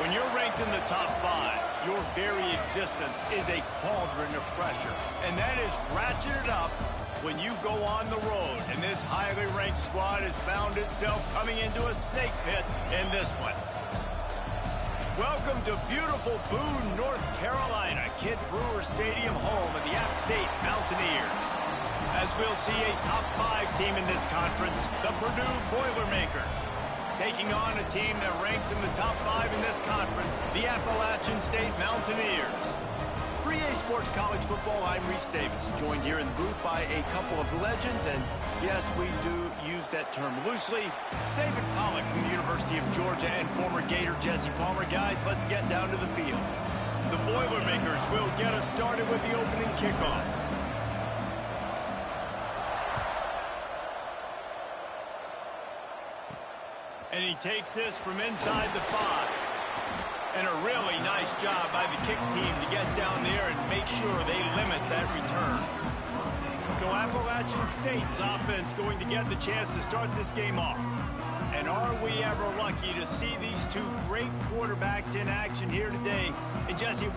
When you're ranked in the top 5, your very existence is a cauldron of pressure. And that is ratcheted up when you go on the road. And this highly ranked squad has found itself coming into a snake pit in this one. Welcome to beautiful Boone, North Carolina, Kid Brewer Stadium, home of the App State Mountaineers. As we'll see a top 5 team in this conference, the Purdue Boilermakers, taking on a team that ranks in the top 5 in this conference, the Appalachian State Mountaineers. For EA Sports College Football, I'm Reese Davis, joined here in the booth by a couple of legends, and yes, we do use that term loosely. David Pollack from the University of Georgia and former Gator Jesse Palmer. Guys, let's get down to the field. The Boilermakers will get us started with the opening kickoff. And he takes this from inside the 5. And a really nice job by the kick team to get down there and make sure they limit that return. So Appalachian State's offense going to get the chance to start this game off. And are we ever lucky to see these two great quarterbacks in action here today? And Jesse,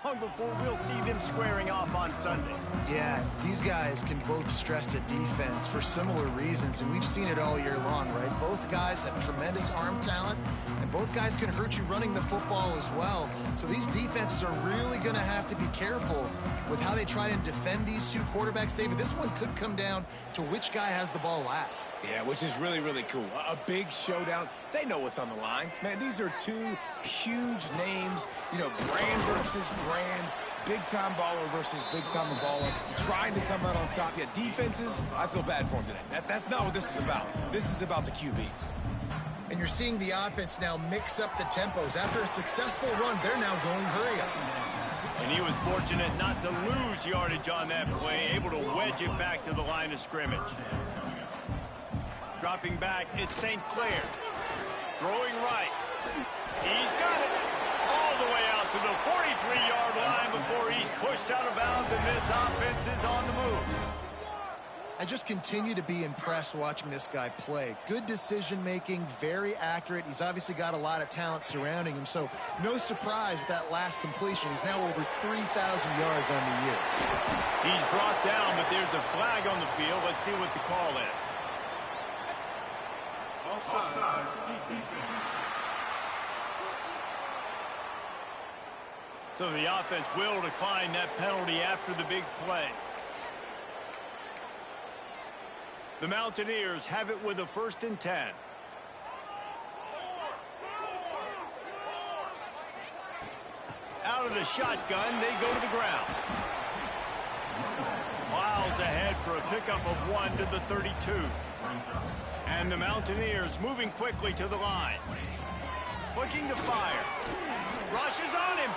long before we'll see them squaring off on Sundays. Yeah, these guys can both stress a defense for similar reasons, and we've seen it all year long, right? Both guys have tremendous arm talent, and both guys can hurt you running the football as well. So these defenses are really going to have to be careful with how they try and defend these two quarterbacks. David, this one could come down to which guy has the ball last. Yeah, which is really, really cool. A big showdown. They know what's on the line. Man, these are two huge names, you know, brand versus brand, big-time baller versus big-time baller, trying to come out on top. Yeah, defenses, I feel bad for them today. That's not what this is about. This is about the QBs. And you're seeing the offense now mix up the tempos. After a successful run, they're now going hurry up. And he was fortunate not to lose yardage on that play, able to wedge it back to the line of scrimmage. Dropping back, it's St. Clair. Throwing right. He's got it all the way out to the 43-yard line before he's pushed out of bounds, and this offense is on the move. I just continue to be impressed watching this guy play. Good decision-making, very accurate. He's obviously got a lot of talent surrounding him, so no surprise with that last completion. He's now over 3,000 yards on the year. He's brought down, but there's a flag on the field. Let's see what the call is. Offside. So the offense will decline that penalty after the big play. The Mountaineers have it with a 1st and 10. Out of the shotgun, they go to the ground. Miles ahead for a pickup of 1 to the 32. And the Mountaineers moving quickly to the line. Looking to fire. Rushes on him.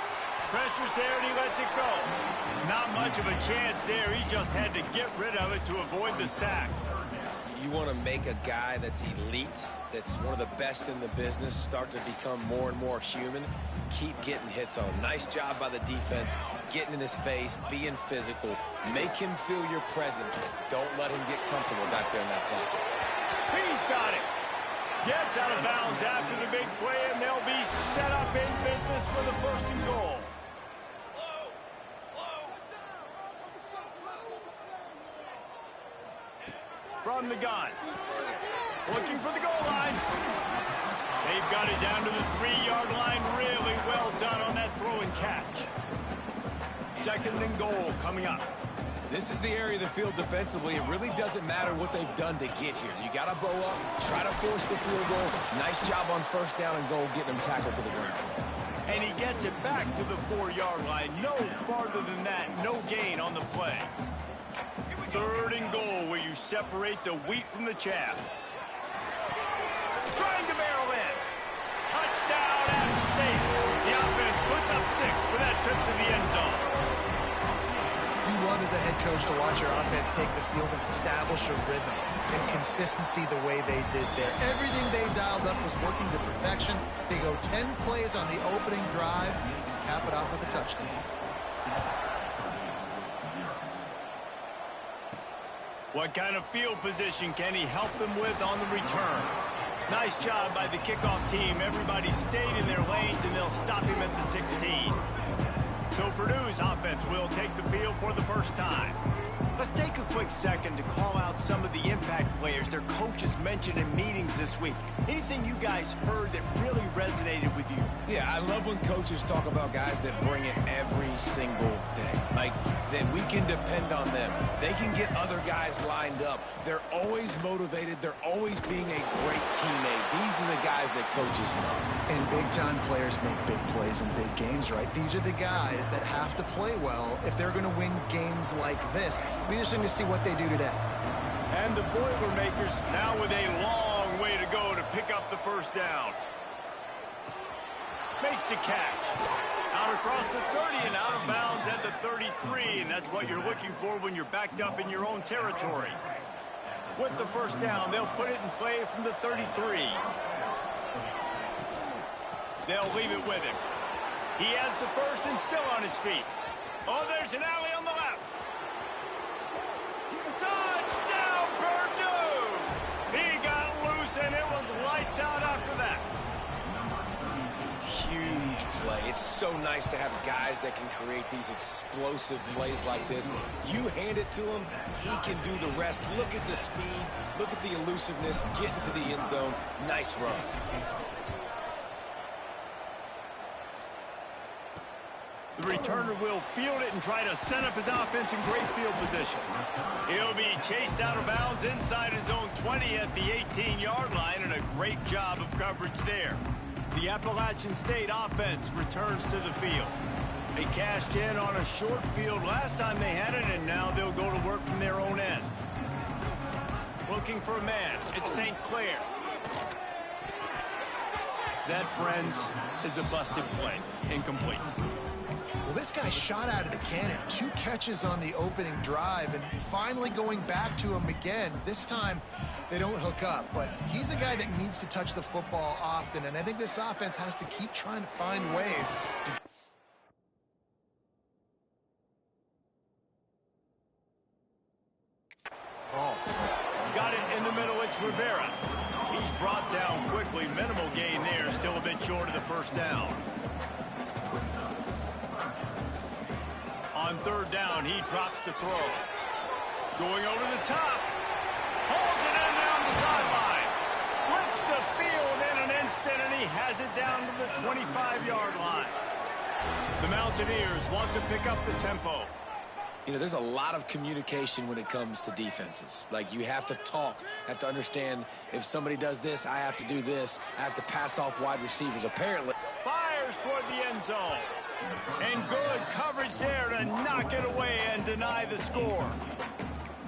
Pressure's there and he lets it go. Not much of a chance there. He just had to get rid of it to avoid the sack. You want to make a guy that's elite, that's one of the best in the business, start to become more and more human. Keep getting hits on him. Nice job by the defense, getting in his face, being physical. Make him feel your presence. Don't let him get comfortable back there in that pocket. He's got it. Gets out of bounds after the big play, and they'll be set up in business for the 1st and goal. From the gun. Looking for the goal line. They've got it down to the 3-yard line. Really well done on that throw and catch. 2nd and goal coming up. This is the area of the field defensively. It really doesn't matter what they've done to get here. You got to bow up, try to force the field goal. Nice job on 1st down and goal, getting them tackled to the ground. And he gets it back to the 4-yard line. No farther than that. No gain on the play. 3rd and goal, where you separate the wheat from the chaff. Trying to barrel in. Touchdown, App State. The offense puts up 6 for that trip to the end zone. You love as a head coach to watch your offense take the field and establish a rhythm and consistency the way they did there. Everything they dialed up was working to perfection. They go 10 plays on the opening drive and cap it off with a touchdown. What kind of field position can he help them with on the return? Nice job by the kickoff team. Everybody stayed in their lanes, and they'll stop him at the 16. So Purdue's offense will take the field for the first time. Let's take a quick second to call out some of the impact players their coaches mentioned in meetings this week. Anything you guys heard that really resonated with you? Yeah, I love when coaches talk about guys that bring it every single day. Like, that we can depend on them. They can get other guys lined up. They're always motivated. They're always being a great teammate. These are the guys that coaches love. And big-time players make big plays in big games, right? These are the guys that have to play well if they're going to win games like this. Be interesting to see what they do today. And the Boilermakers now with a long way to go to pick up the first down. Makes the catch. Out across the 30 and out of bounds at the 33. And that's what you're looking for when you're backed up in your own territory. With the first down, they'll put it in play from the 33. They'll leave it with him. He has the first and still on his feet. Oh, there's an alley on the left. Touchdown, Purdue! He got loose, and it was lights out after that. Huge play. It's so nice to have guys that can create these explosive plays like this. You hand it to him, he can do the rest. Look at the speed. Look at the elusiveness. Get into the end zone. Nice run. The returner will field it and try to set up his offense in great field position. He'll be chased out of bounds inside his own 20 at the 18-yard line, and a great job of coverage there. The Appalachian State offense returns to the field. They cashed in on a short field last time they had it, and now they'll go to work from their own end. Looking for a man. It's St. Clair. That, friends, is a busted play. Incomplete. Well, this guy shot out of the cannon. 2 catches on the opening drive, and finally going back to him again. This time, they don't hook up, but he's a guy that needs to touch the football often, and I think this offense has to keep trying to find ways to... Oh. Got it in the middle. It's Rivera. He's brought down quickly. Minimal gain there. Still a bit short of the first down. On third down, he drops to throw. Going over the top. Pulls it in down the sideline. Flips the field in an instant, and he has it down to the 25-yard line. The Mountaineers want to pick up the tempo. You know, there's a lot of communication when it comes to defenses. Like, you have to talk, have to understand if somebody does this, I have to do this. I have to pass off wide receivers. Apparently. Fires toward the end zone. And good coverage there to knock it away and deny the score.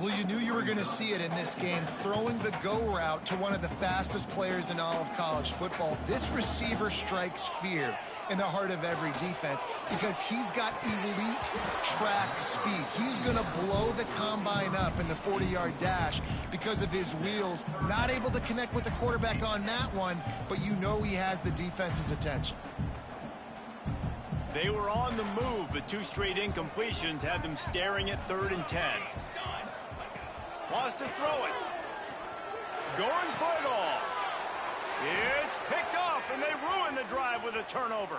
Well, you knew you were going to see it in this game, throwing the go route to one of the fastest players in all of college football. This receiver strikes fear in the heart of every defense because he's got elite track speed. He's going to blow the combine up in the 40-yard dash because of his wheels. Not able to connect with the quarterback on that one, but you know he has the defense's attention. They were on the move, but 2 straight incompletions had them staring at 3rd and 10. Wants to throw it. Going for it all. It's picked off, and they ruin the drive with a turnover.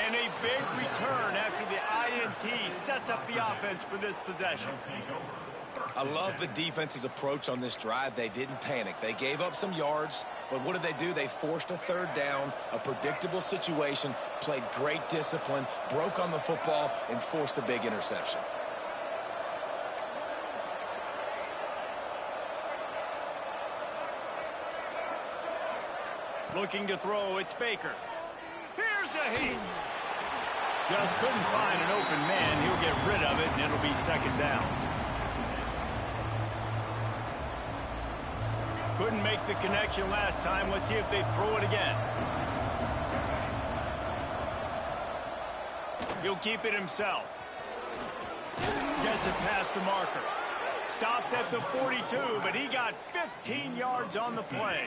And a big return after the INT sets up the offense for this possession. I love the defense's approach on this drive. They didn't panic. They gave up some yards, but what did they do? They forced a 3rd down, a predictable situation, played great discipline, broke on the football, and forced the big interception. Looking to throw, it's Baker. Here's a heat. Just couldn't find an open man. He'll get rid of it, and it'll be 2nd down. Couldn't make the connection last time. Let's see if they throw it again. He'll keep it himself. Gets it past the marker. Stopped at the 42, but he got 15 yards on the play.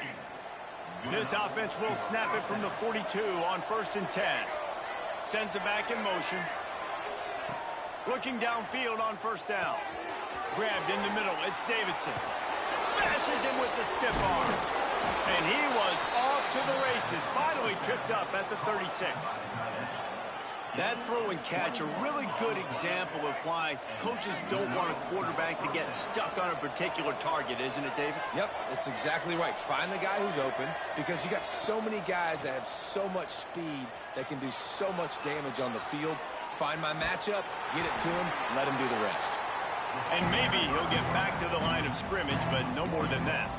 This offense will snap it from the 42 on 1st and 10. Sends it back in motion. Looking downfield on 1st down. Grabbed in the middle. It's Davidson. Smashes him with the stiff arm. And he was off to the races, finally tripped up at the 36. That throw and catch, a really good example of why coaches don't want a quarterback to get stuck on a particular target, isn't it, David? Yep, that's exactly right. Find the guy who's open, because you got so many guys that have so much speed that can do so much damage on the field. Find my matchup, get it to him, let him do the rest. And maybe he'll get back to the line of scrimmage, but no more than that.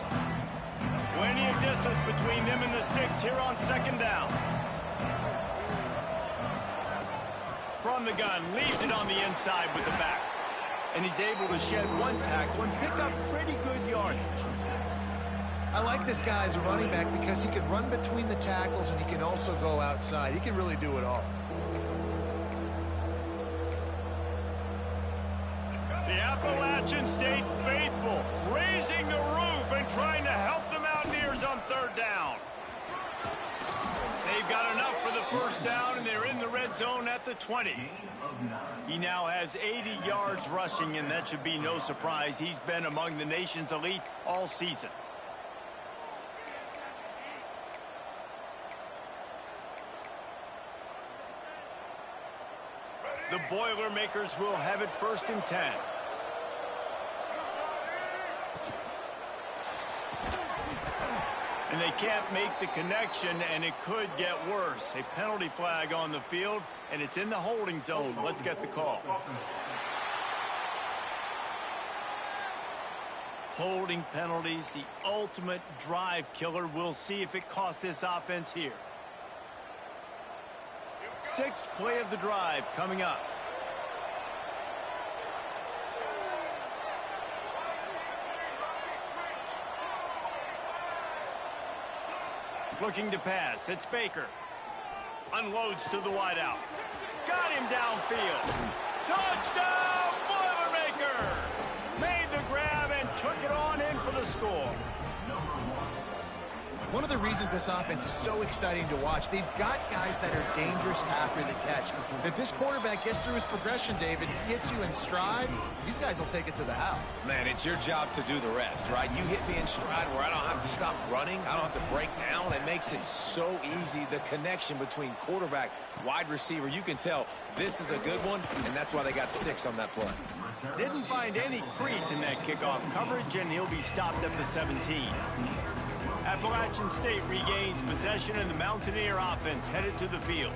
Plenty of distance between them and the sticks here on second down. From the gun, leaves it on the inside with the back. And he's able to shed one tackle and pick up pretty good yardage. I like this guy as a running back because he can run between the tackles and he can also go outside. He can really do it all. The Appalachian State faithful raising the roof and trying to help the Mountaineers on third down. They've got enough for the first down, and they're in the red zone at the 20. He now has 80 yards rushing, and that should be no surprise. He's been among the nation's elite all season. The Boilermakers will have it 1st and 10. And they can't make the connection, and it could get worse. A penalty flag on the field, and it's in the holding zone. Let's get the call. Holding penalties, the ultimate drive killer. We'll see if it costs this offense here. 6th play of the drive coming up. Looking to pass. It's Baker. Unloads to the wideout. Got him downfield. Touchdown, Boilermakers! Made the grab and took it on in for the score. One of the reasons this offense is so exciting to watch, they've got guys that are dangerous after the catch. If this quarterback gets through his progression, David, hits you in stride, these guys will take it to the house. Man, it's your job to do the rest, right? You hit me in stride where I don't have to stop running. I don't have to break down. It makes it so easy. The connection between quarterback, wide receiver, you can tell this is a good one, and that's why they got 6 on that play. Didn't find any crease in that kickoff coverage, and he'll be stopped at the 17. Appalachian State regains possession, and the Mountaineer offense headed to the field.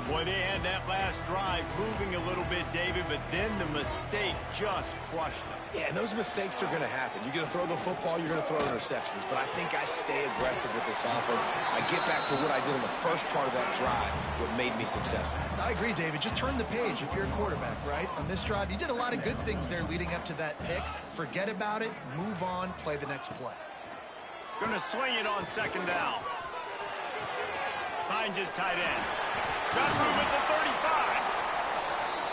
Boy, they had that last drive moving a little bit, David, but then the mistake just crushed them. Yeah, and those mistakes are going to happen. You're going to throw the football, you're going to throw interceptions, but I think I stay aggressive with this offense. I get back to what I did in the first part of that drive, what made me successful. I agree, David. Just turn the page if you're a quarterback, right? On this drive, you did a lot of good things there leading up to that pick. Forget about it, move on, play the next play. Going to swing it on second down. Finds his tight end. Got room at the 35.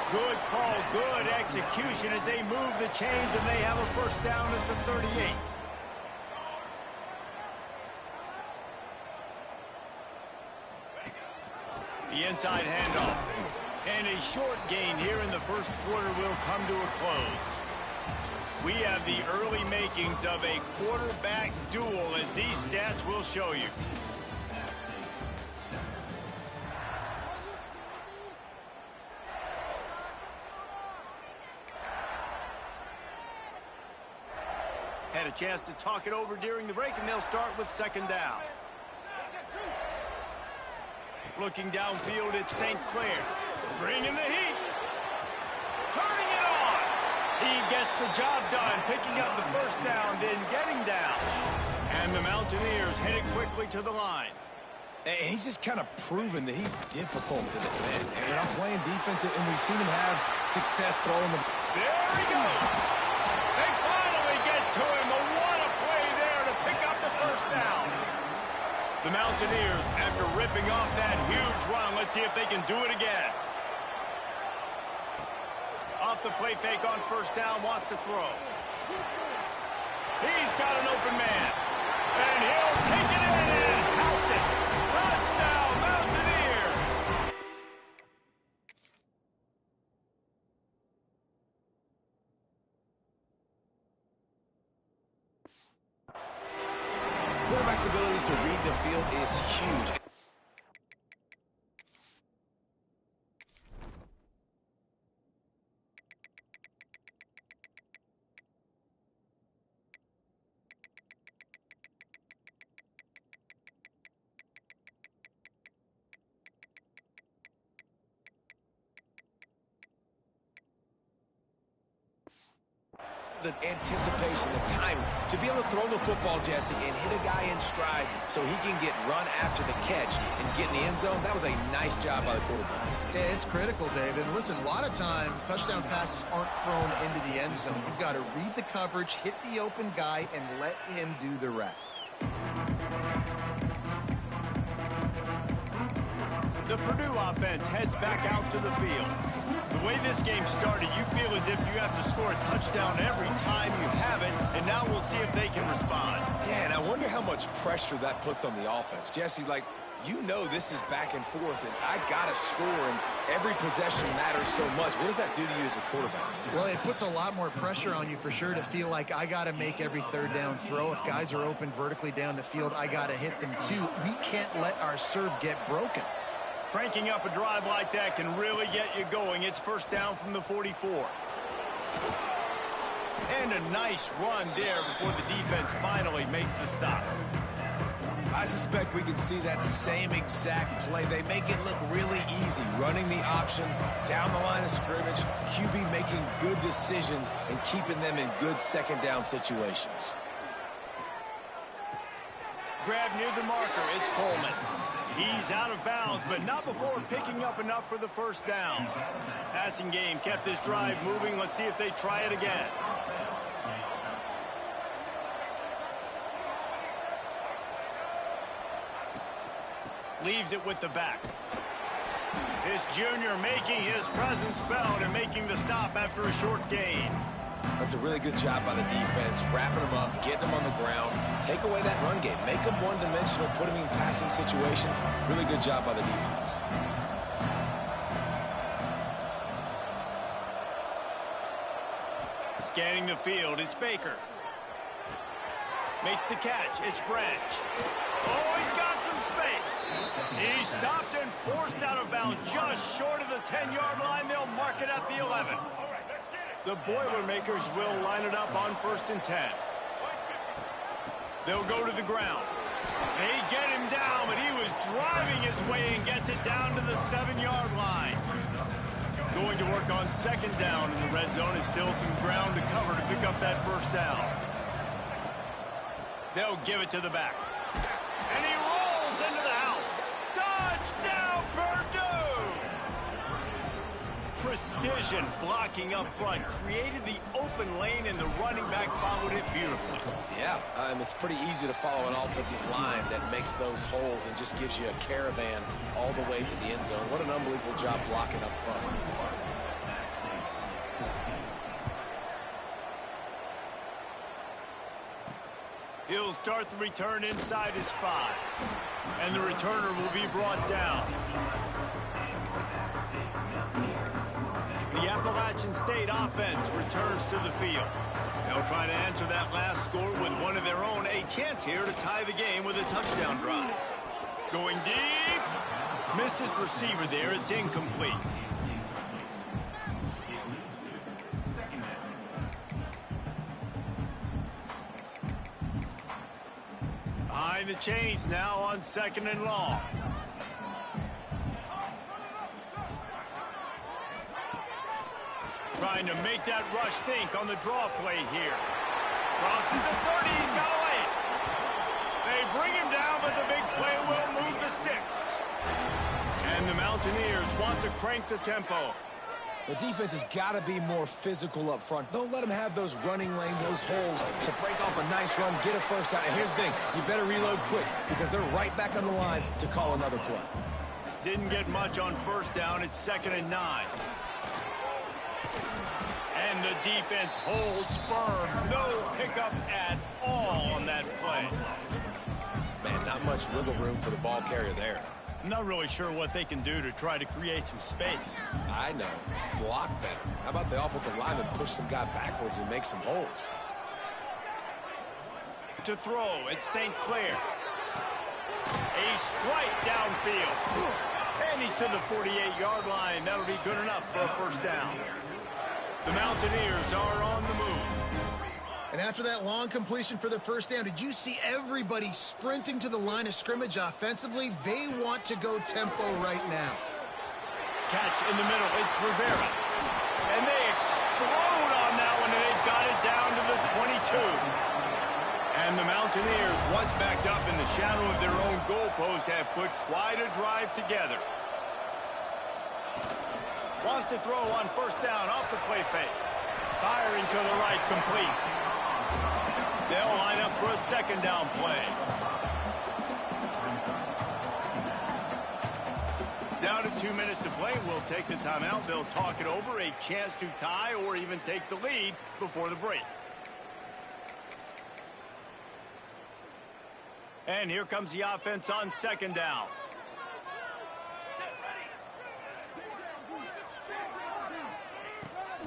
Good call, good execution as they move the chains, and they have a first down at the 38. The inside handoff. And a short gain here in the first quarter will come to a close. We have the early makings of a quarterback duel, as these stats will show you. Had a chance to talk it over during the break, and they'll start with second down. Looking downfield, it's St. Clair. Bringing the heat. Turning it on. He gets the job done, picking up the first down, then getting down. And the Mountaineers headed quickly to the line. And he's just kind of proven that he's difficult to defend. And they're not playing defense, and we've seen him have success throwing the... There he goes. They finally get to him. But what a play there to pick up the first down. The Mountaineers, after ripping off that huge run, let's see if they can do it again. Off the play fake on first down, wants to throw. He's got an open man. And he'll take it in and house it. Touchdown, Mountaineers! Quarterback's abilities to read the field is huge. The anticipation, the time to be able to throw the football, Jesse, and hit a guy in stride so he can get run after the catch and get in the end zone. That was a nice job by the quarterback. Yeah, it's critical, David. And listen, a lot of times touchdown passes aren't thrown into the end zone. You've got to read the coverage, hit the open guy, and let him do the rest. The Purdue offense heads back out to the field. The way this game started, you feel as if you have to score a touchdown every time you have it, and now we'll see if they can respond. Yeah, and I wonder how much pressure that puts on the offense. Jesse, like, you know this is back and forth, and I got to score, and every possession matters so much. What does that do to you as a quarterback? Well, it puts a lot more pressure on you for sure to feel like I got to make every third down throw. If guys are open vertically down the field, I got to hit them too. We can't let our serve get broken. Cranking up a drive like that can really get you going. It's first down from the 44. And a nice run there before the defense finally makes the stop. I suspect we can see that same exact play. They make it look really easy, running the option down the line of scrimmage, QB making good decisions and keeping them in good second down situations. Grab near the marker is Coleman. He's out of bounds, but not before picking up enough for the first down. Passing game kept this drive moving. Let's see if they try it again. Leaves it with the back. This junior making his presence felt and making the stop after a short gain. That's a really good job by the defense, wrapping them up, getting them on the ground. Take away that run game. Make them one-dimensional, put them in passing situations. Really good job by the defense. Scanning the field, it's Baker. Makes the catch, it's Branch. Oh, he's got some space. He's stopped and forced out of bounds just short of the 10-yard line. They'll mark it at the 11. The Boilermakers will line it up on 1st and 10. They'll go to the ground. They get him down, but he was driving his way and gets it down to the 7-yard line. Going to work on 2nd down in the red zone. Is still some ground to cover to pick up that first down. They'll give it to the back. And he rolls into the house. Touchdown, Purdue! Precision blocking up front created the open lane, and the running back followed it beautifully. Yeah, it's pretty easy to follow an offensive line that makes those holes and just gives you a caravan all the way to the end zone. What an unbelievable job blocking up front. He'll start the return inside his 5. And the returner will be brought down. The Appalachian State offense returns to the field. They'll try to answer that last score with one of their own. A chance here to tie the game with a touchdown drive. Going deep. Missed his receiver there. It's incomplete. Behind the chains now on 2nd and long. Trying to make that rush think on the draw play here. Crosses the 30, he's got away. They bring him down, but the big play will move the sticks. And the Mountaineers want to crank the tempo. The defense has got to be more physical up front. Don't let them have those running lanes, those holes to break off a nice run, get a first down. And here's the thing, you better reload quick because they're right back on the line to call another play. Didn't get much on first down. It's 2nd and 9. And the defense holds firm. No pickup at all on that play. Man, not much wiggle room for the ball carrier there. I'm not really sure what they can do to try to create some space. I know. Block better. How about the offensive lineman push some guy backwards and make some holes? to throw. It's St. Clair. A strike downfield. And he's to the 48-yard line. That'll be good enough for a first down. The Mountaineers are on the move. And after that long completion for the first down, did you see everybody sprinting to the line of scrimmage offensively? They want to go tempo right now. Catch in the middle. It's Rivera. And they explode on that one, and they've got it down to the 22. And the Mountaineers, once backed up in the shadow of their own goalpost, have put quite a drive together. Wants to throw on first down off the play fake. Firing to the right, complete. They'll line up for a second down play. Down to 2 minutes to play. We'll take the timeout. They'll talk it over. A chance to tie or even take the lead before the break. And here comes the offense on second down.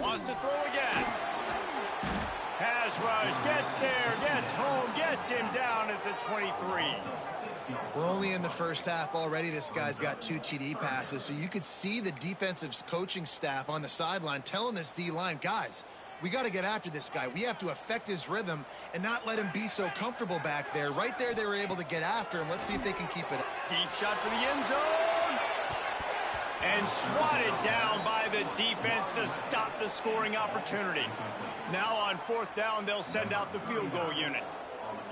Wants to throw again. Pass rush, gets there, gets home, gets him down at the 23. We're only in the first half already. This guy's got 2 TD passes, so you could see the defensive coaching staff on the sideline telling this D-line, guys, we got to get after this guy. We have to affect his rhythm and not let him be so comfortable back there. Right there, they were able to get after him. Let's see if they can keep it up. Deep shot for the end zone. And swatted down by the defense to stop the scoring opportunity. Now on fourth down, they'll send out the field goal unit.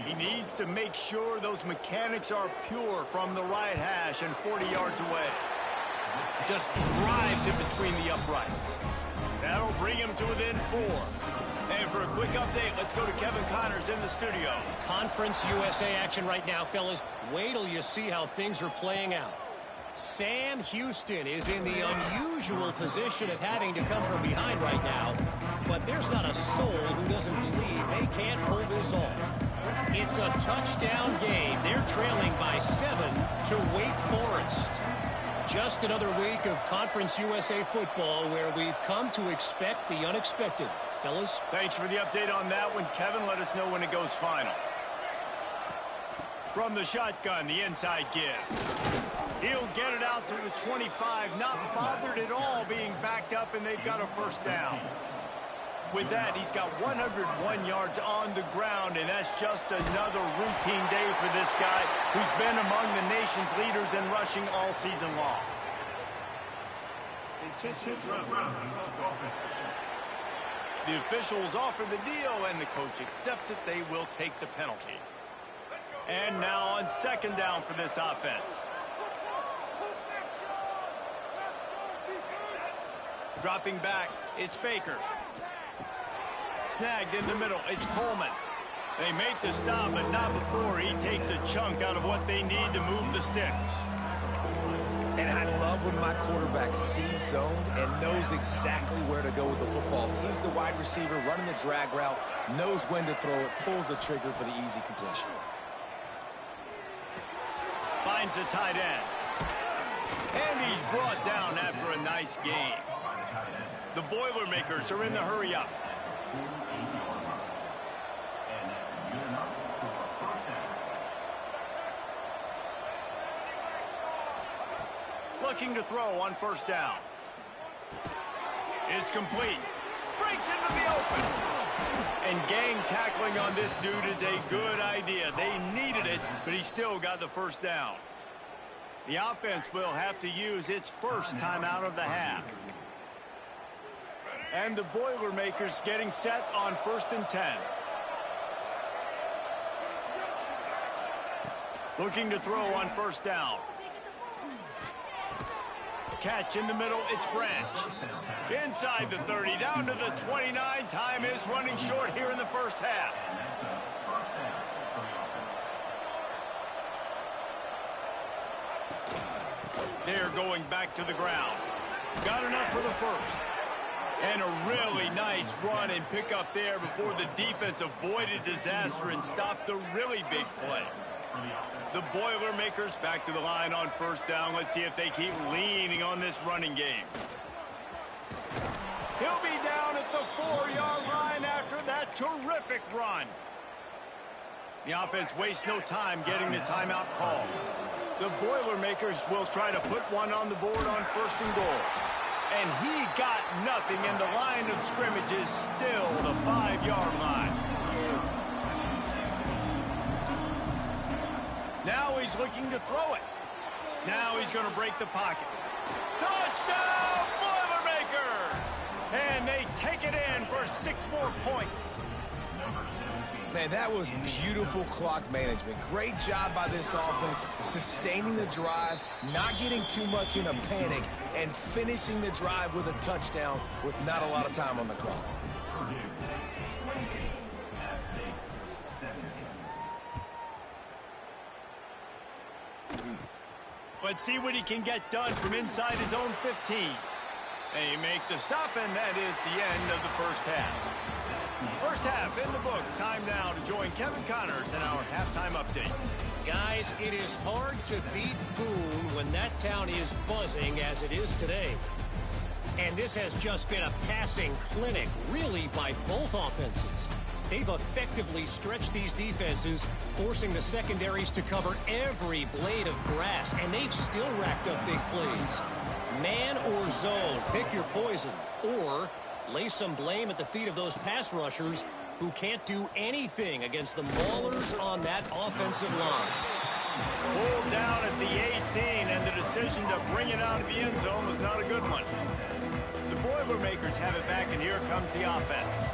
He needs to make sure those mechanics are pure from the right hash and 40 yards away. Just drives in between the uprights. That'll bring him to within 4. And for a quick update, let's go to Kevin Connors in the studio. Conference USA action right now, fellas. Wait till you see how things are playing out. Sam Houston is in the unusual position of having to come from behind right now, but there's not a soul who doesn't believe they can't pull this off. It's a touchdown game. They're trailing by 7 to Wake Forest. Just another week of Conference USA football where we've come to expect the unexpected. Fellas? Thanks for the update on that one, Kevin. Let us know when it goes final. From the shotgun, the inside give. He'll get it out to the 25, not bothered at all being backed up, and they've got a first down. With that, he's got 101 yards on the ground, and that's just another routine day for this guy who's been among the nation's leaders in rushing all season long. The officials offer the deal, and the coach accepts it. They will take the penalty. And now on second down for this offense. Dropping back, it's Baker. Snagged in the middle, it's Coleman. They make the stop, but not before he takes a chunk out of what they need to move the sticks. And I love when my quarterback sees zoned and knows exactly where to go with the football. Sees the wide receiver running the drag route, knows when to throw it, pulls the trigger for the easy completion. Finds the tight end. And he's brought down after a nice gain. The Boilermakers are in the hurry-up. Looking to throw on first down. It's complete. Breaks into the open. And gang tackling on this dude is a good idea. They needed it, but he still got the first down. The offense will have to use its first timeout of the half. And the Boilermakers getting set on 1st and 10. Looking to throw on first down. Catch in the middle, it's Branch. Inside the 30, down to the 29. Time is running short here in the first half. They're going back to the ground. Got enough for the first. And a really nice run and pick up there before the defense avoided disaster and stopped the really big play. The Boilermakers back to the line on first down. Let's see if they keep leaning on this running game. He'll be down at the 4-yard line after that terrific run. The offense wastes no time getting the timeout call. The Boilermakers will try to put one on the board on 1st and goal. And he got nothing, and the line of scrimmage is still the 5-yard line. Now he's looking to throw it. Now he's going to break the pocket. Touchdown, Boilermakers! And they take it in for 6 more points. Man, that was beautiful clock management. Great job by this offense, sustaining the drive, not getting too much in a panic, and finishing the drive with a touchdown with not a lot of time on the clock. Let's see what he can get done from inside his own 15. They make the stop, and that is the end of the first half. First half in the books. Time now to join Kevin Connors in our halftime update. Guys, it is hard to beat Boone when that town is buzzing as it is today. And this has just been a passing clinic, really, by both offenses. They've effectively stretched these defenses, forcing the secondaries to cover every blade of grass, and they've still racked up big plays. Man or zone, pick your poison, or lay some blame at the feet of those pass rushers who can't do anything against the maulers on that offensive line. Pulled down at the 18, and the decision to bring it out of the end zone was not a good one. The Boilermakers have it back, and here comes the offense.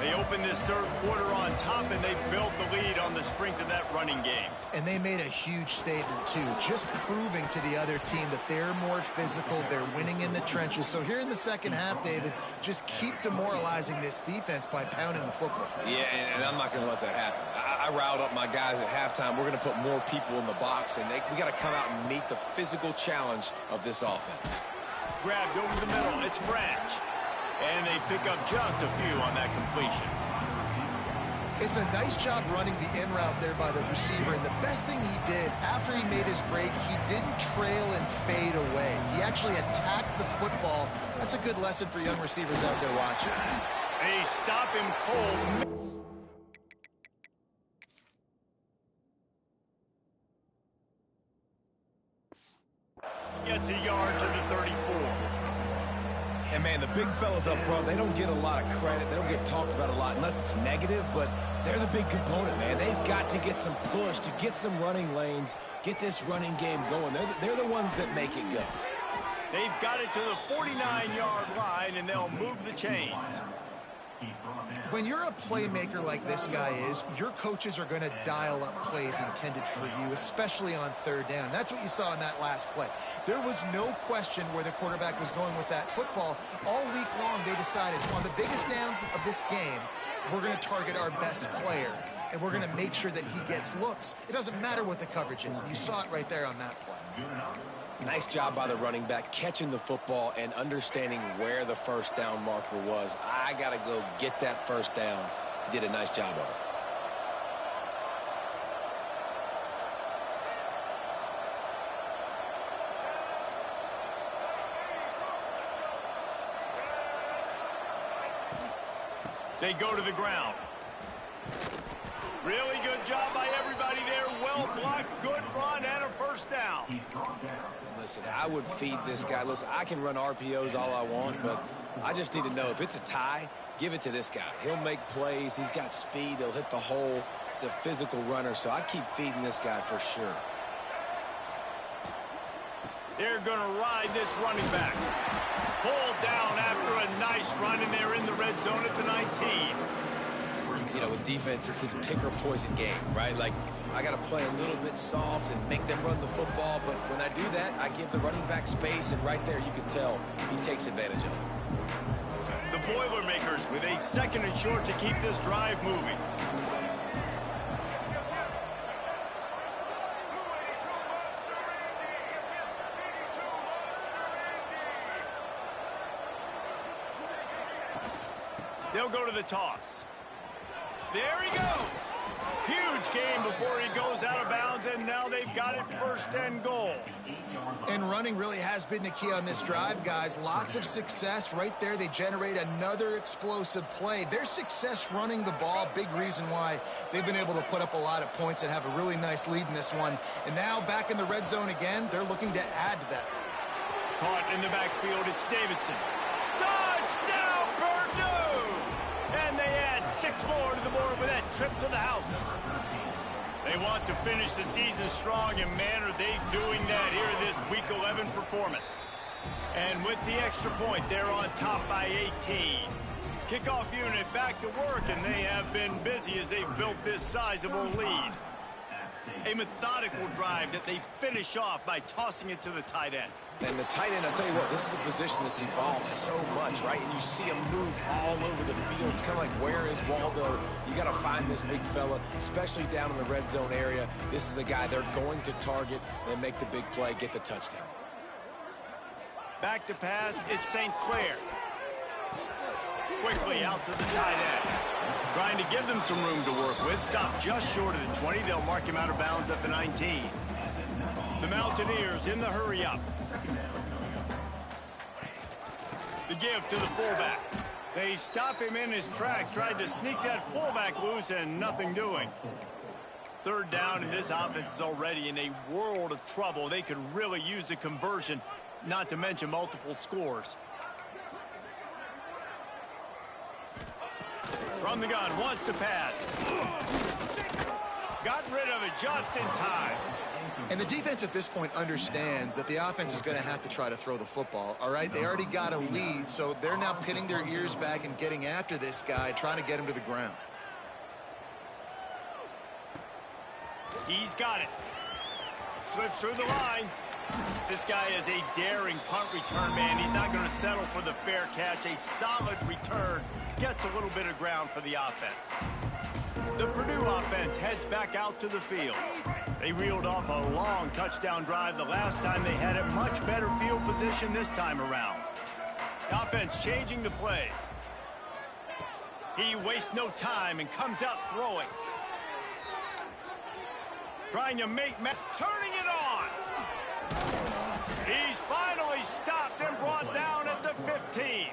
They open this third quarter on top, and they built the lead on the strength of that running game. And they made a huge statement, too, just proving to the other team that they're more physical, they're winning in the trenches. So here in the second half, David, just keep demoralizing this defense by pounding the football. Yeah, and I'm not going to let that happen. I riled up my guys at halftime. We're going to put more people in the box, and we got to come out and meet the physical challenge of this offense. Grabbed over the middle. It's Branch. And they pick up just a few on that completion. It's a nice job running the in route there by the receiver. And the best thing he did after he made his break, he didn't trail and fade away. He actually attacked the football. That's a good lesson for young receivers out there watching. They stop him cold. Gets a yard to the 34. And, man, the big fellas up front, they don't get a lot of credit. They don't get talked about a lot unless it's negative, but they're the big component, man. They've got to get some push, to get some running lanes, get this running game going. They're the ones that make it go. They've got it to the 49-yard line, and they'll move the chains. When you're a playmaker like this guy is, your coaches are going to dial up plays intended for you, especially on third down. That's what you saw in that last play. There was no question where the quarterback was going with that football. All week long, they decided on the biggest downs of this game, we're going to target our best player, and we're going to make sure that he gets looks. It doesn't matter what the coverage is. You saw it right there on that play. Nice job by the running back, catching the football and understanding where the first down marker was. I got to go get that first down. He did a nice job of it. They go to the ground. Really good job by everybody there. Well blocked, good run, and a first down. Listen, I would feed this guy. Listen, I can run RPOs all I want, but I just need to know if it's a tie, give it to this guy. He'll make plays. He's got speed. He'll hit the hole. He's a physical runner, so I keep feeding this guy for sure. They're going to ride this running back. Pulled down after a nice run, and they're in the red zone at the 19. You know, with defense, it's this pick or poison game, right? Like, I got to play a little bit soft and make them run the football, but when I do that, I give the running back space, and right there you can tell he takes advantage of it. The Boilermakers with a second and short to keep this drive moving. They'll go to the toss. There he goes. Huge game before he goes out of bounds, and now they've got it 1st and goal. And running really has been the key on this drive, guys. Lots of success right there. They generate another explosive play. Their success running the ball, big reason why they've been able to put up a lot of points and have a really nice lead in this one. And now back in the red zone again, they're looking to add to that. Caught in the backfield, it's Davidson. Touchdown, Purdue! And they add 6 more to the board with that trip to the house. They want to finish the season strong, and man, are they doing that here in this Week 11 performance. And with the extra point, they're on top by 18. Kickoff unit back to work, and they have been busy as they've built this sizable lead. A methodical drive that they finish off by tossing it to the tight end. And the tight end, I'll tell you what, this is a position that's evolved so much, right? And you see him move all over the field. It's kind of like, where is Waldo? You got to find this big fella, especially down in the red zone area. This is the guy they're going to target and make the big play, get the touchdown. Back to pass, it's St. Clair. Quickly out to the tight end. Trying to give them some room to work with. Stopped just short of the 20. They'll mark him out of bounds at the 19. The Mountaineers in the hurry-up. The give to the fullback. They stop him in his tracks, tried to sneak that fullback loose, and nothing doing. 3rd down, and this offense is already in a world of trouble. They could really use a conversion, not to mention multiple scores. From the gun, wants to pass. Got rid of it just in time. And the defense at this point understands that the offense is going to have to try to throw the football, all right? They already got a lead, so they're now pinning their ears back and getting after this guy, trying to get him to the ground. He's got it. Slips through the line. This guy is a daring punt return man. He's not going to settle for the fair catch. A solid return. Gets a little bit of ground for the offense. The Purdue offense heads back out to the field. They reeled off a long touchdown drive the last time. They had a much better field position this time around. The offense changing the play. He wastes no time and comes out throwing. Trying to make turning it on. He's finally stopped and brought down at the 15.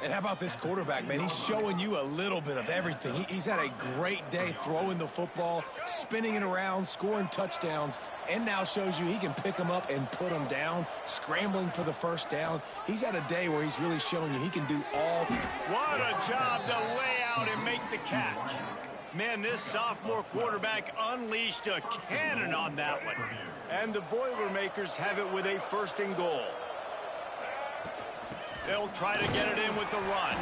And how about this quarterback, man? He's showing you a little bit of everything. He's had a great day throwing the football, spinning it around, scoring touchdowns, and now shows you he can pick them up and put them down, scrambling for the 1st down. He's had a day where he's really showing you he can do all. What a job to lay out and make the catch. Man, this sophomore quarterback unleashed a cannon on that one. And the Boilermakers have it with a 1st and goal. They'll try to get it in with the run.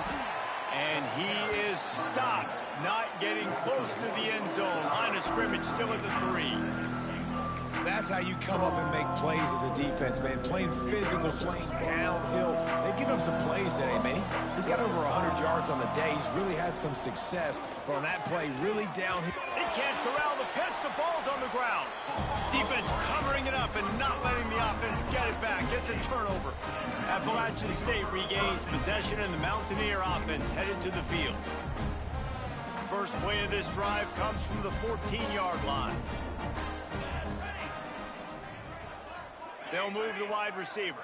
And he is stopped, not getting close to the end zone. Line of scrimmage still at the 3. That's how you come up and make plays as a defense, man. Playing physical, playing downhill. They've given him some plays today, man. He's got over 100 yards on the day. He's really had some success. But on that play, really downhill. He can't corral the pitch. The ball's on the ground. Defense covering it up and not letting the offense get it back. Gets a turnover. Appalachian State regains possession, and the Mountaineer offense headed to the field. First play of this drive comes from the 14-yard line. They'll move the wide receiver.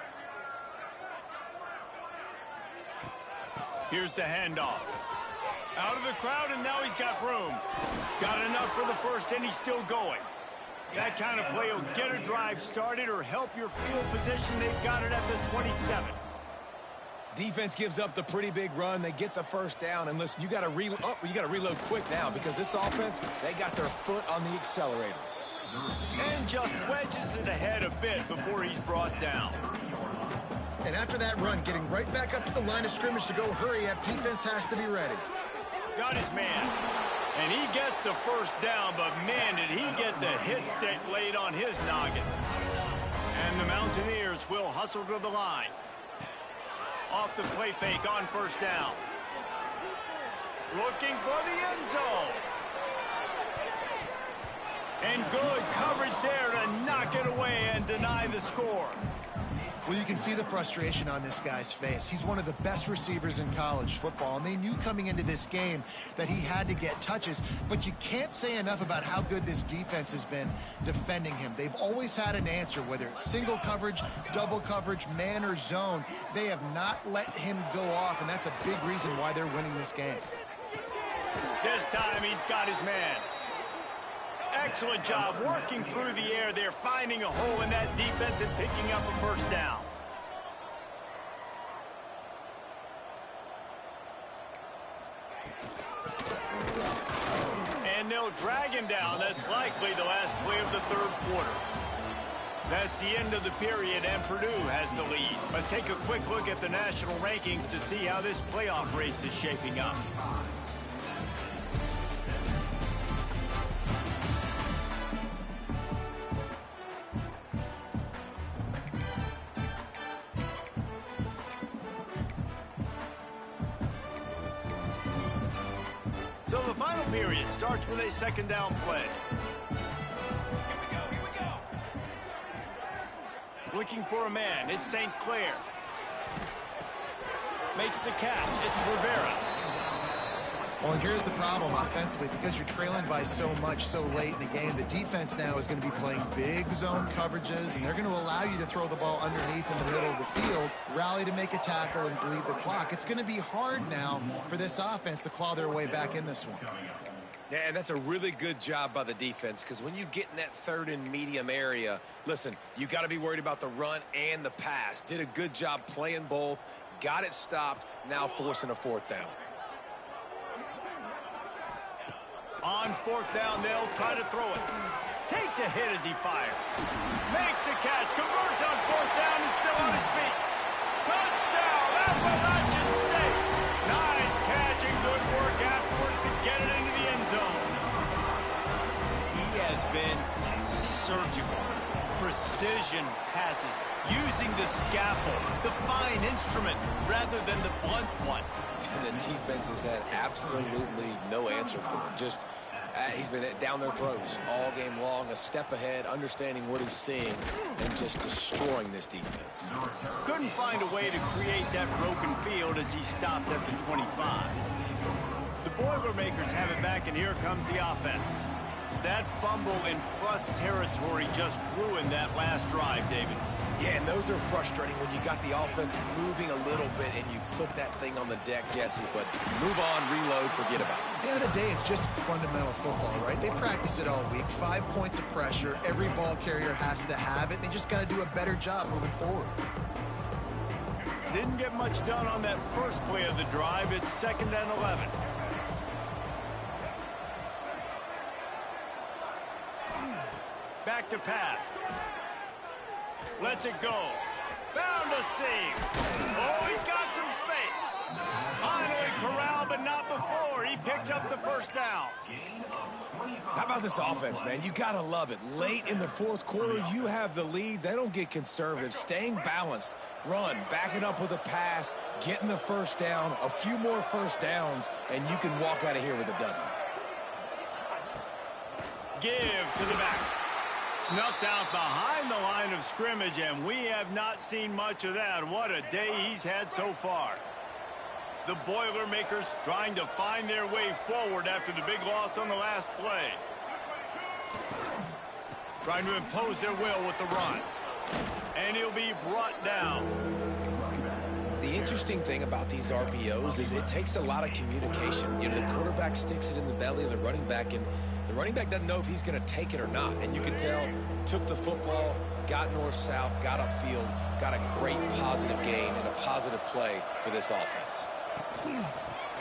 Here's the handoff. Out of the crowd, and now he's got room. Got enough for the 1st, and he's still going. That kind of play will get a drive started or help your field position. They've got it at the 27. Defense gives up the pretty big run. They get the 1st down, and listen, you got to reload quick now because this offense, they got their foot on the accelerator. And just wedges it ahead a bit before he's brought down. And after that run, getting right back up to the line of scrimmage to go hurry up, defense has to be ready. Got his man. And he gets the 1st down, but man, did he get the hit stick laid on his noggin. And the Mountaineers will hustle to the line. Off the play fake on 1st down. Looking for the end zone. And good coverage there to knock it away and deny the score. Well, you can see the frustration on this guy's face. He's one of the best receivers in college football, and they knew coming into this game that he had to get touches, but you can't say enough about how good this defense has been defending him. They've always had an answer, whether it's single coverage, double coverage, man or zone. They have not let him go off, and that's a big reason why they're winning this game. This time he's got his man. Excellent job working through the air there, finding a hole in that defense and picking up a first down. And they'll drag him down. That's likely the last play of the third quarter. That's the end of the period, and Purdue has the lead. Let's take a quick look at the national rankings to see how this playoff race is shaping up. So the final period starts with a second down play. Here we go. Looking for a man, it's St. Clair. Makes the catch, it's Rivera. Well, and here's the problem offensively. Because you're trailing by so much so late in the game, the defense now is going to be playing big zone coverages, and they're going to allow you to throw the ball underneath in the middle of the field, rally to make a tackle, and bleed the clock. It's going to be hard now for this offense to claw their way back in this one. Yeah, and that's a really good job by the defense, because when you get in that third and medium area, listen, you got to be worried about the run and the pass. Did a good job playing both, got it stopped, now forcing a fourth down. On fourth down, they'll try to throw it. Takes a hit as he fires. Makes the catch, converts on fourth down, is still on his feet. Touchdown, Appalachian State. Nice catch and good work afterwards to get it into the end zone. He has been surgical. Precision passes, using the scalpel, the fine instrument, rather than the blunt one. And the defense has had absolutely no answer for him. Just, he's been down their throats all game long, a step ahead, understanding what he's seeing, and just destroying this defense. Couldn't find a way to create that broken field as he stopped at the 25. The Boilermakers have it back, and here comes the offense. That fumble in plus territory just ruined that last drive, David. Yeah, and those are frustrating when you got the offense moving a little bit and you put that thing on the deck, Jesse. But move on, reload, forget about it. At the end of the day, it's just fundamental football, right? They practice it all week. 5 points of pressure. Every ball carrier has to have it. They just got to do a better job moving forward. Didn't get much done on that first play of the drive. It's 2nd and 11. Back to pass. Lets it go. Found a seam. Oh, he's got some space. Finally corralled, but not before. He picked up the first down. How about this offense, man? You got to love it. Late in the fourth quarter, you have the lead. They don't get conservative. Staying balanced. Run, back it up with a pass, getting the first down, a few more first downs, and you can walk out of here with a W. Give to the back. Snuffed out behind the line of scrimmage, and we have not seen much of that. What a day he's had so far. The Boilermakers trying to find their way forward after the big loss on the last play. Trying to impose their will with the run. And he'll be brought down. The interesting thing about these RPOs is it takes a lot of communication. You know, the quarterback sticks it in the belly of the running back, and the running back doesn't know if he's going to take it or not. And you can tell, took the football, got north-south, got upfield, got a great positive gain and a positive play for this offense.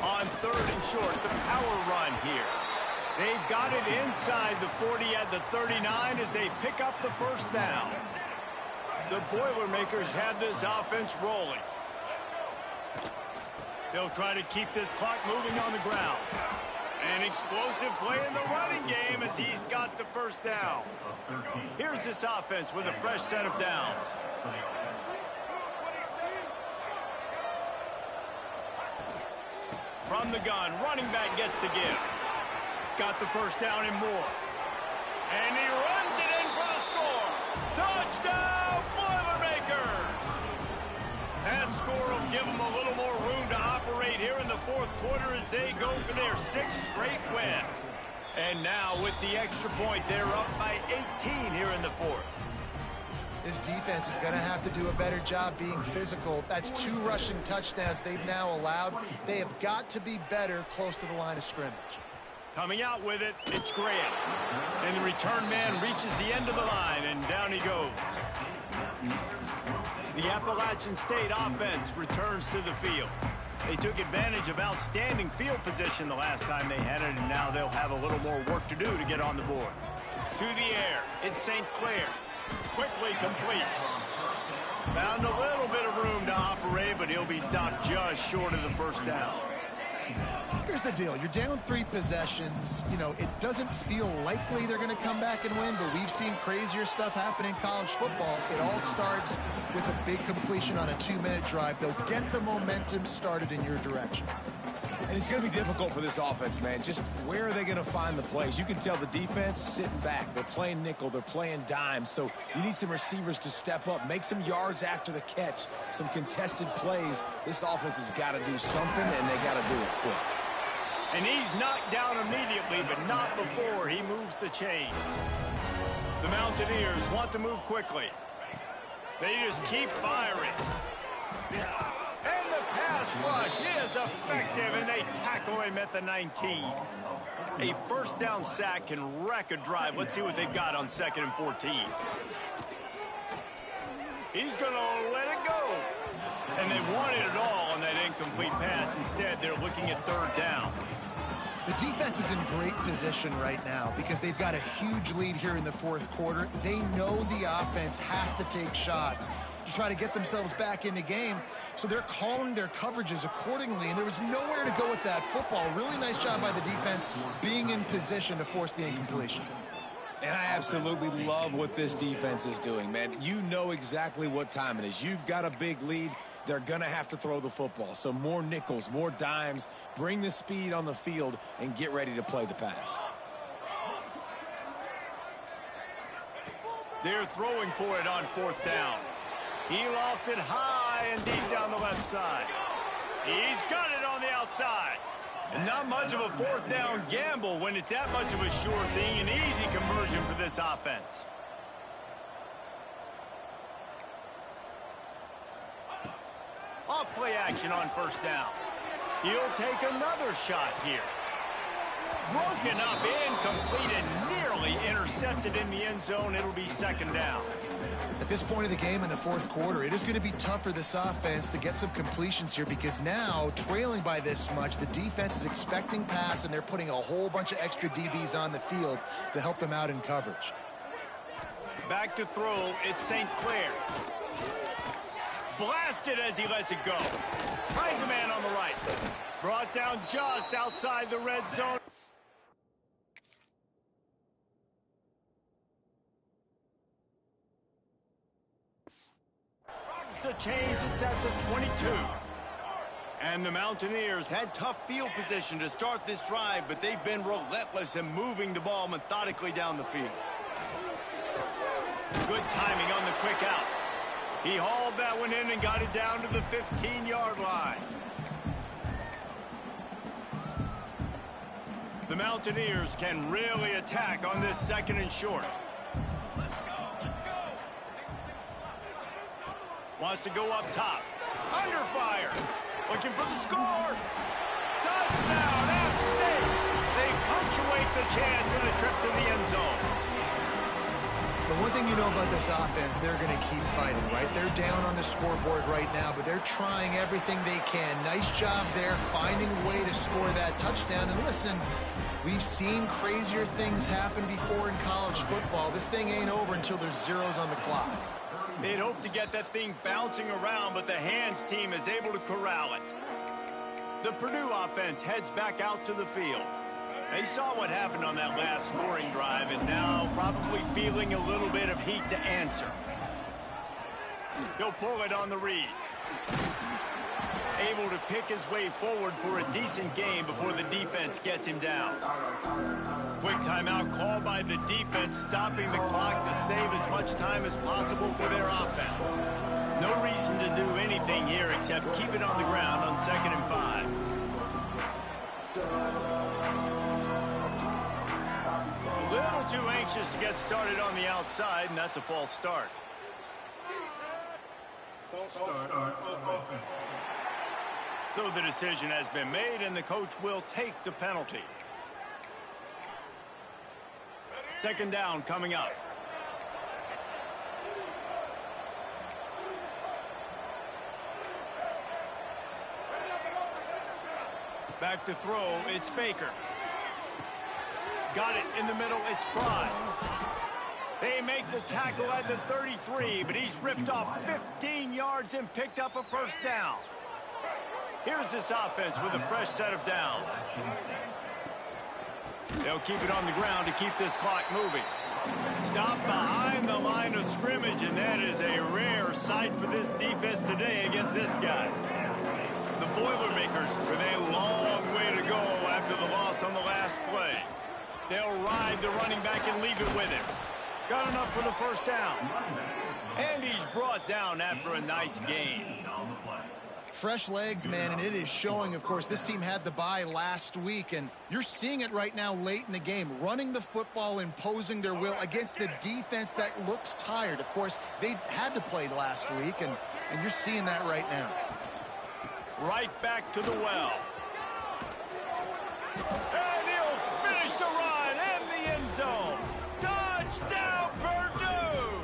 On 3rd and short, the power run here. They've got it inside the 40 at the 39 as they pick up the first down. The Boilermakers have this offense rolling. They'll try to keep this clock moving on the ground. An explosive play in the running game as he's got the first down. Here's this offense with a fresh set of downs. From the gun, running back gets to give. Got the first down and more. And he runs it in for the score. Touchdown, Boilermakers! score will give them a little more room to operate here in the fourth quarter as they go for their 6th straight win. And now with the extra point, they're up by 18 here in the fourth. This defense is going to have to do a better job being physical. That's 2 rushing touchdowns they've now allowed. They have got to be better close to the line of scrimmage. Coming out with it, it's Grant. And the return man reaches the end of the line, and down he goes. The Appalachian State offense returns to the field. They took advantage of outstanding field position the last time they had it, and now they'll have a little more work to do to get on the board. To the air, it's St. Clair. Quickly complete. Found a little bit of room to operate, but he'll be stopped just short of the first down. Here's the deal. You're down 3 possessions. You know, it doesn't feel likely they're going to come back and win, but we've seen crazier stuff happen in college football. It all starts with a big completion on a 2-minute drive. They'll get the momentum started in your direction. And it's going to be difficult for this offense, man. Just where are they going to find the plays? You can tell the defense sitting back. They're playing nickel. They're playing dime. So you need some receivers to step up, make some yards after the catch, some contested plays. This offense has got to do something, and they got to do it quick. And he's knocked down immediately, but not before he moves the chains. The Mountaineers want to move quickly. They just keep firing. And the pass rush is effective, and they tackle him at the 19. A first down sack can wreck a drive. Let's see what they've got on 2nd and 14. He's going to let it go. And they wanted it all on that incomplete pass. Instead, they're looking at 3rd down. The defense is in great position right now because they've got a huge lead here in the fourth quarter. They know the offense has to take shots to try to get themselves back in the game. So they're calling their coverages accordingly, and there was nowhere to go with that football. Really nice job by the defense being in position to force the incompletion. And I absolutely love what this defense is doing, man. You know exactly what time it is. You've got a big lead. They're going to have to throw the football. So more nickels, more dimes, bring the speed on the field, and get ready to play the pass. They're throwing for it on 4th down. He lofts it high and deep down the left side. He's got it on the outside. And not much of a 4th down gamble when it's that much of a sure thing. An easy conversion for this offense. Off play action on 1st down. He'll take another shot here. Broken up, incomplete, and nearly intercepted in the end zone. It'll be 2nd down. At this point of the game in the fourth quarter, it is going to be tough for this offense to get some completions here because now, trailing by this much, the defense is expecting pass, and they're putting a whole bunch of extra DBs on the field to help them out in coverage. Back to throw, it's St. Clair. Blasted as he lets it go. Finds a man on the right. Brought down just outside the red zone. The chains, it's at the 22. And the Mountaineers had tough field position to start this drive, but they've been relentless in moving the ball methodically down the field. Good timing on the quick out. He hauled that one in and got it down to the 15-yard line. The Mountaineers can really attack on this 2nd and short. Wants to go up top. Under fire. Looking for the score. Touchdown, App State. They punctuate the chance with a trip to the end zone. The one thing you know about this offense, they're going to keep fighting, right? They're down on the scoreboard right now, but they're trying everything they can. Nice job there, finding a way to score that touchdown. And listen, we've seen crazier things happen before in college football. This thing ain't over until there's zeros on the clock. They'd hope to get that thing bouncing around, but the hands team is able to corral it. The Purdue offense heads back out to the field. They saw what happened on that last scoring drive, and now probably feeling a little bit of heat to answer. He'll pull it on the read. Able to pick his way forward for a decent game before the defense gets him down. Quick timeout called by the defense, stopping the clock to save as much time as possible for their offense. No reason to do anything here except keep it on the ground on 2nd and 5. A little too anxious to get started on the outside, and that's a false start. So the decision has been made, and the coach will take the penalty. 2nd down coming up. Back to throw, it's Baker. Got it in the middle, it's Pride. They make the tackle at the 33, but he's ripped off 15 yards and picked up a 1st down. Here's this offense with a fresh set of downs. They'll keep it on the ground to keep this clock moving. Stop behind the line of scrimmage, and that is a rare sight for this defense today against this guy. The Boilermakers with a long way to go after the loss on the last play. They'll ride the running back and leave it with him. Got enough for the 1st down. And he's brought down after a nice gain. Fresh legs, man, and it is showing. Of course, this team had the bye last week, and you're seeing it right now late in the game, running the football, imposing their will against the defense that looks tired. Of course, they had to play last week, and you're seeing that right now. Right back to the well. And he'll finish the run and the end zone. Touchdown, Purdue!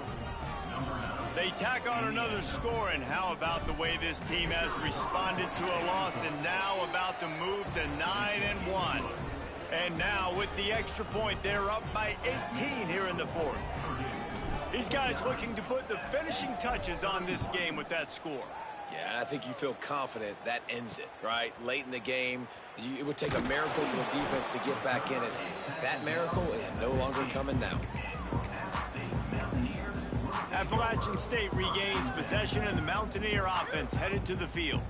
They tack on another score, and how about the way this team has responded to a loss and now about to move to 9-1. And now with the extra point, they're up by 18 here in the 4th. These guys looking to put the finishing touches on this game with that score. Yeah, I think you feel confident that ends it, right? Late in the game, it would take a miracle for the defense to get back in it. That miracle is no longer coming now. Appalachian State regains possession, and the Mountaineer offense headed to the field.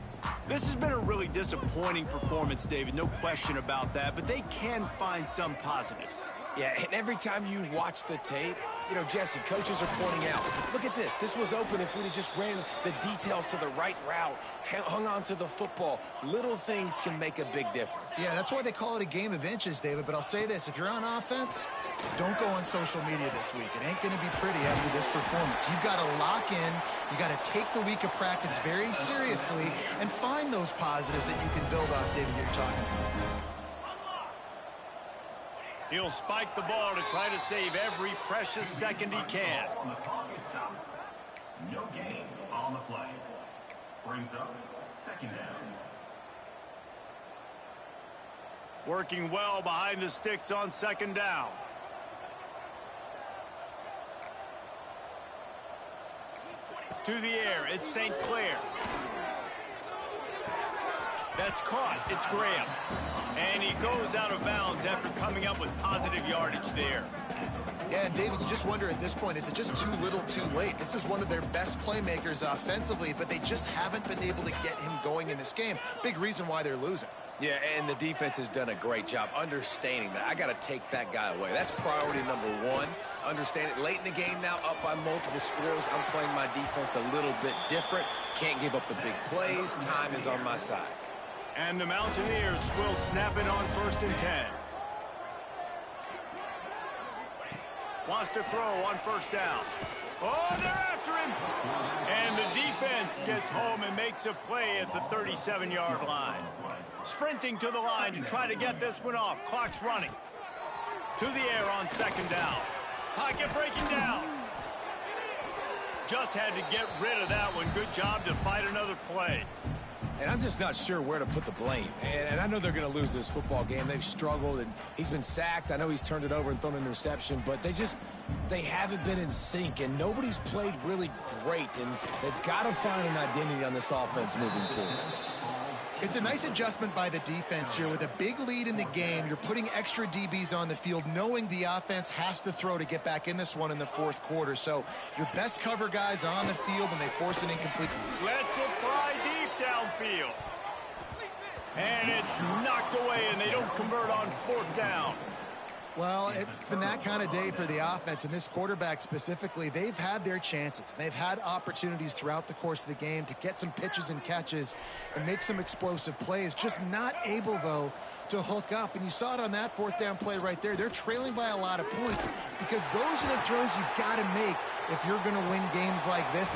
This has been a really disappointing performance, David, no question about that, but they can find some positives. Yeah, and every time you watch the tape, you know, Jesse, coaches are pointing out, look at this. This was open if we'd have just ran the details to the right route, hung on to the football. Little things can make a big difference. Yeah, that's why they call it a game of inches, David. But I'll say this, if you're on offense, don't go on social media this week. It ain't going to be pretty after this performance. You've got to lock in. You got to take the week of practice very seriously and find those positives that you can build off, David, you're talking about. He'll spike the ball to try to save every precious second he can. No gain on the play. Brings up 2nd down. Working well behind the sticks on 2nd down. To the air, it's St. Clair. That's caught. It's Graham. And he goes out of bounds after coming up with positive yardage there. Yeah, and David, you just wonder at this point, is it just too little too late? This is one of their best playmakers offensively, but they just haven't been able to get him going in this game. Big reason why they're losing. Yeah, and the defense has done a great job understanding that. I got to take that guy away. That's priority number 1. Understand it. Late in the game now, up by multiple scores. I'm playing my defense a little bit different. Can't give up the big plays. Time is on my side. And the Mountaineers will snap it on 1st and 10. Wants to throw on 1st down. Oh, they're after him. And the defense gets home and makes a play at the 37-yard line. Sprinting to the line to try to get this one off. Clock's running. To the air on 2nd down. Pocket breaking down. Just had to get rid of that one. Good job to fight another play. And I'm just not sure where to put the blame. And I know they're going to lose this football game. They've struggled, and he's been sacked. I know he's turned it over and thrown an interception, but they haven't been in sync, and nobody's played really great, and they've got to find an identity on this offense moving forward. It's a nice adjustment by the defense here. With a big lead in the game, you're putting extra DBs on the field, knowing the offense has to throw to get back in this one in the 4th quarter. So your best cover guys on the field, and they force an incomplete. Lets it fly deep downfield. And it's knocked away, and they don't convert on 4th down. Well, it's been that kind of day for the offense, and this quarterback specifically. They've had their chances. They've had opportunities throughout the course of the game to get some pitches and catches and make some explosive plays. Just not able, though, to hook up. And you saw it on that fourth down play right there. They're trailing by a lot of points because those are the throws you've got to make if you're going to win games like this.